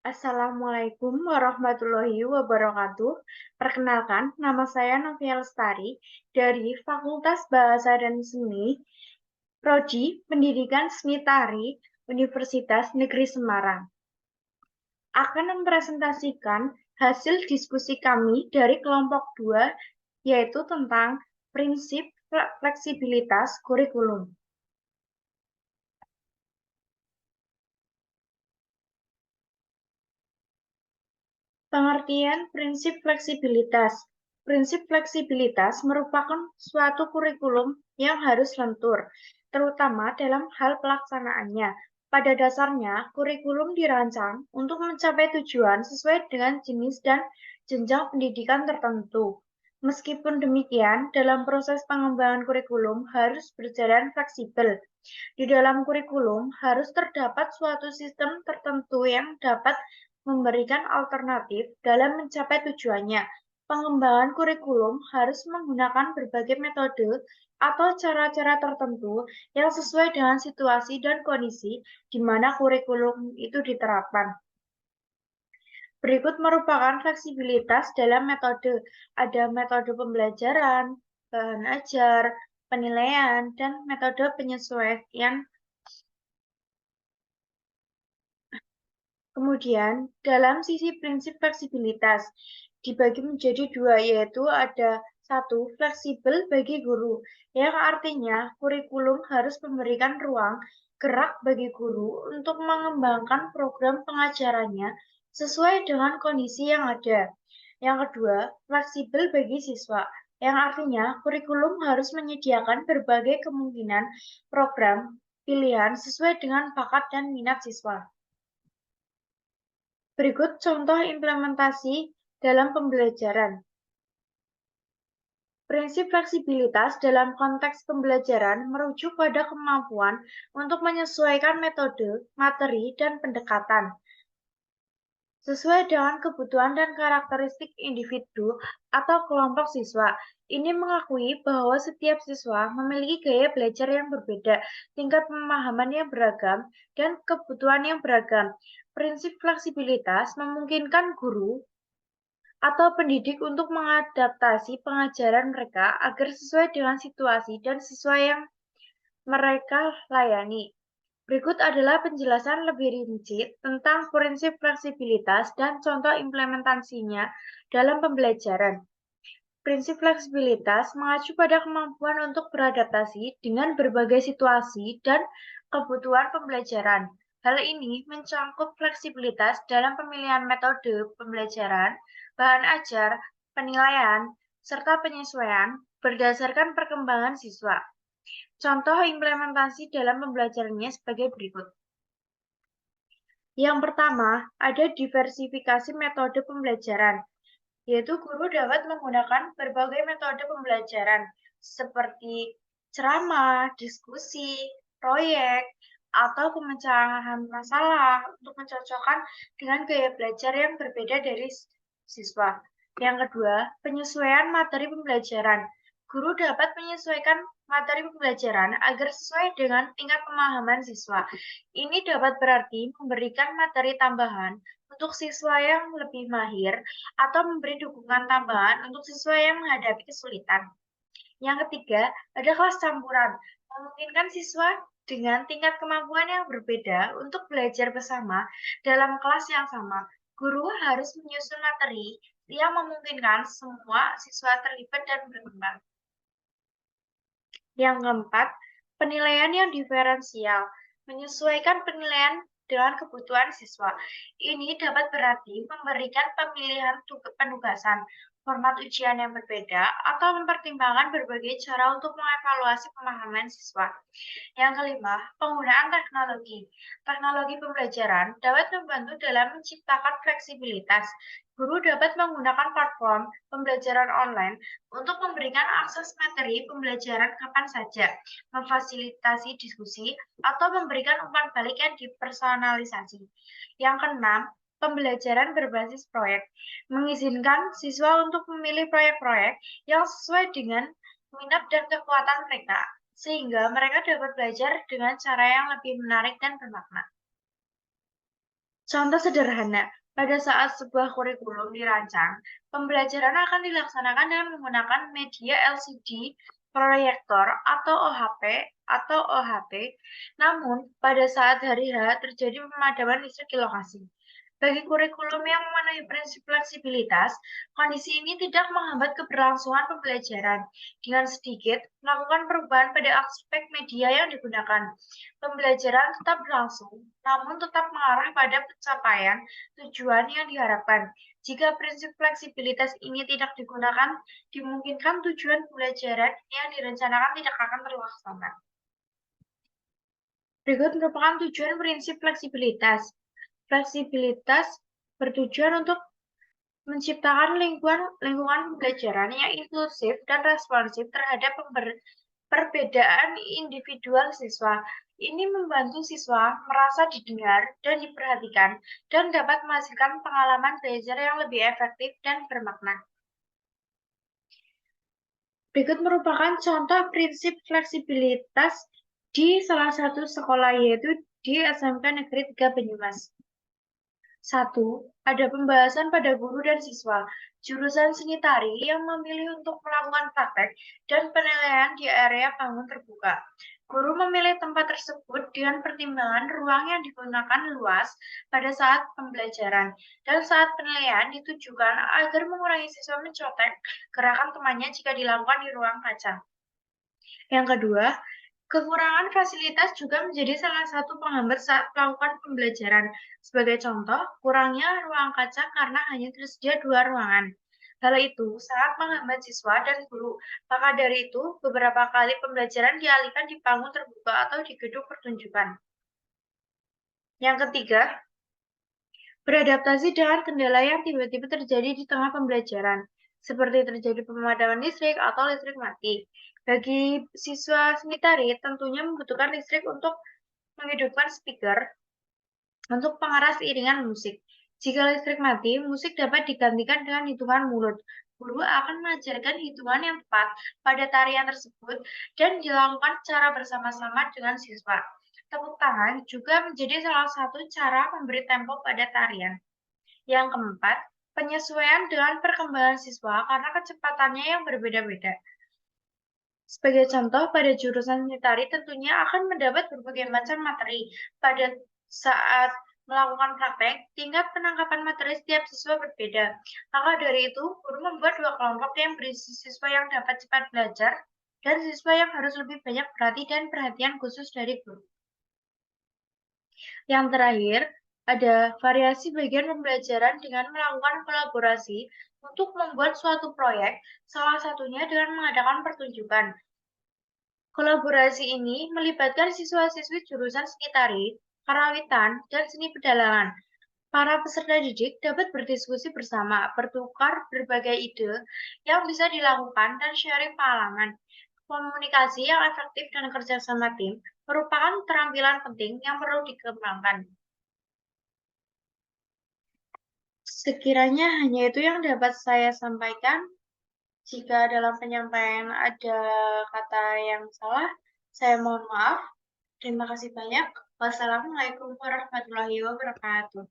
Assalamualaikum warahmatullahi wabarakatuh. Perkenalkan, nama saya Novia Lestari dari Fakultas Bahasa dan Seni, Prodi Pendidikan Seni Tari, Universitas Negeri Semarang. Akan mempresentasikan hasil diskusi kami dari kelompok 2, yaitu tentang prinsip fleksibilitas kurikulum. Pengertian prinsip fleksibilitas. Prinsip fleksibilitas merupakan suatu kurikulum yang harus lentur, terutama dalam hal pelaksanaannya. Pada dasarnya, kurikulum dirancang untuk mencapai tujuan sesuai dengan jenis dan jenjang pendidikan tertentu. Meskipun demikian, dalam proses pengembangan kurikulum harus berjalan fleksibel. Di dalam kurikulum harus terdapat suatu sistem tertentu yang dapat memberikan alternatif dalam mencapai tujuannya. Pengembangan kurikulum harus menggunakan berbagai metode atau cara-cara tertentu yang sesuai dengan situasi dan kondisi di mana kurikulum itu diterapkan. Berikut merupakan fleksibilitas dalam metode. Ada metode pembelajaran, bahan ajar, penilaian, dan metode penyesuaian. Kemudian, dalam sisi prinsip fleksibilitas, dibagi menjadi dua, yaitu ada satu, fleksibel bagi guru, yang artinya kurikulum harus memberikan ruang gerak bagi guru untuk mengembangkan program pengajarannya sesuai dengan kondisi yang ada. Yang kedua, fleksibel bagi siswa, yang artinya kurikulum harus menyediakan berbagai kemungkinan program pilihan sesuai dengan bakat dan minat siswa. Berikut contoh implementasi dalam pembelajaran. Prinsip fleksibilitas dalam konteks pembelajaran merujuk pada kemampuan untuk menyesuaikan metode, materi, dan pendekatan sesuai dengan kebutuhan dan karakteristik individu atau kelompok siswa. Ini mengakui bahwa setiap siswa memiliki gaya belajar yang berbeda, tingkat pemahaman yang beragam, dan kebutuhan yang beragam. Prinsip fleksibilitas memungkinkan guru atau pendidik untuk mengadaptasi pengajaran mereka agar sesuai dengan situasi dan siswa yang mereka layani. Berikut adalah penjelasan lebih rinci tentang prinsip fleksibilitas dan contoh implementasinya dalam pembelajaran. Prinsip fleksibilitas mengacu pada kemampuan untuk beradaptasi dengan berbagai situasi dan kebutuhan pembelajaran. Hal ini mencakup fleksibilitas dalam pemilihan metode pembelajaran, bahan ajar, penilaian, serta penyesuaian berdasarkan perkembangan siswa. Contoh implementasi dalam pembelajarannya sebagai berikut. Yang pertama, ada diversifikasi metode pembelajaran, yaitu guru dapat menggunakan berbagai metode pembelajaran seperti ceramah, diskusi, proyek, atau pemecahan masalah untuk mencocokkan dengan gaya belajar yang berbeda dari siswa. Yang kedua, penyesuaian materi pembelajaran. Guru dapat menyesuaikan materi pembelajaran agar sesuai dengan tingkat pemahaman siswa. Ini dapat berarti memberikan materi tambahan untuk siswa yang lebih mahir atau memberi dukungan tambahan untuk siswa yang menghadapi kesulitan. Yang ketiga, ada kelas campuran, memungkinkan siswa dengan tingkat kemampuan yang berbeda untuk belajar bersama dalam kelas yang sama. Guru harus menyusun materi yang memungkinkan semua siswa terlibat dan berkembang. Yang keempat, penilaian yang diferensial, menyesuaikan penilaian dengan kebutuhan siswa. Ini dapat berarti memberikan pemilihan penugasan, format ujian yang berbeda, atau mempertimbangkan berbagai cara untuk mengevaluasi pemahaman siswa. Yang kelima, penggunaan teknologi. Teknologi pembelajaran dapat membantu dalam menciptakan fleksibilitas. Guru dapat menggunakan platform pembelajaran online untuk memberikan akses materi pembelajaran kapan saja, memfasilitasi diskusi, atau memberikan umpan balik yang dipersonalisasi. Yang keenam, pembelajaran berbasis proyek, mengizinkan siswa untuk memilih proyek-proyek yang sesuai dengan minat dan kekuatan mereka, sehingga mereka dapat belajar dengan cara yang lebih menarik dan bermakna. Contoh sederhana, pada saat sebuah kurikulum dirancang, pembelajaran akan dilaksanakan dengan menggunakan media LCD, proyektor, atau OHP, namun pada saat hari H terjadi pemadaman listrik di lokasi. Bagi kurikulum yang memenuhi prinsip fleksibilitas, kondisi ini tidak menghambat keberlangsungan pembelajaran. Dengan sedikit melakukan perubahan pada aspek media yang digunakan, pembelajaran tetap berlangsung, namun tetap mengarah pada pencapaian tujuan yang diharapkan. Jika prinsip fleksibilitas ini tidak digunakan, dimungkinkan tujuan pembelajaran yang direncanakan tidak akan terlaksana. Berikut merupakan tujuan prinsip fleksibilitas. Fleksibilitas bertujuan untuk menciptakan lingkungan pembelajaran yang inklusif dan responsif terhadap perbedaan individual siswa. Ini membantu siswa merasa didengar dan diperhatikan dan dapat menghasilkan pengalaman belajar yang lebih efektif dan bermakna. Berikut merupakan contoh prinsip fleksibilitas di salah satu sekolah, yaitu di SMK Negeri 3 Banyumas. 1. Ada pembahasan pada guru dan siswa. Jurusan seni tari yang memilih untuk melakukan praktek dan penilaian di area panggung terbuka. Guru memilih tempat tersebut dengan pertimbangan ruang yang digunakan luas pada saat pembelajaran, dan saat penilaian ditujukan agar mengurangi siswa mencontek gerakan temannya jika dilakukan di ruang kaca. Yang kedua, kekurangan fasilitas juga menjadi salah satu penghambat saat melakukan pembelajaran. Sebagai contoh, kurangnya ruang kaca karena hanya tersedia 2 ruangan. Hal itu sangat menghambat siswa dan guru. Maka dari itu, beberapa kali pembelajaran dialihkan di panggung terbuka atau di gedung pertunjukan. Yang ketiga, beradaptasi dengan kendala yang tiba-tiba terjadi di tengah pembelajaran, seperti terjadi pemadaman listrik atau listrik mati. Bagi siswa seni tari, tentunya membutuhkan listrik untuk menghidupkan speaker untuk pengeras iringan musik. Jika listrik mati, musik dapat digantikan dengan hitungan mulut. Guru akan mengajarkan hitungan yang tepat pada tarian tersebut dan dilakukan secara bersama-sama dengan siswa. Tepuk tangan juga menjadi salah satu cara memberi tempo pada tarian. Yang keempat, penyesuaian dengan perkembangan siswa karena kecepatannya yang berbeda-beda. Sebagai contoh, pada jurusan seni tari tentunya akan mendapat berbagai macam materi. Pada saat melakukan praktek, tingkat penangkapan materi setiap siswa berbeda. Maka dari itu, guru membuat 2 kelompok yang berisi siswa yang dapat cepat belajar dan siswa yang harus lebih banyak perhatian khusus dari guru. Yang terakhir, ada variasi bagian pembelajaran dengan melakukan kolaborasi untuk membuat suatu proyek, salah satunya dengan mengadakan pertunjukan. Kolaborasi ini melibatkan siswa-siswi jurusan seni tari, karawitan, dan seni pedalangan. Para peserta didik dapat berdiskusi bersama, bertukar berbagai ide yang bisa dilakukan, dan sharing pengalaman. Komunikasi yang efektif dan kerjasama tim merupakan keterampilan penting yang perlu dikembangkan. Sekiranya hanya itu yang dapat saya sampaikan. Jika dalam penyampaian ada kata yang salah, saya mohon maaf. Terima kasih banyak. Wassalamualaikum warahmatullahi wabarakatuh.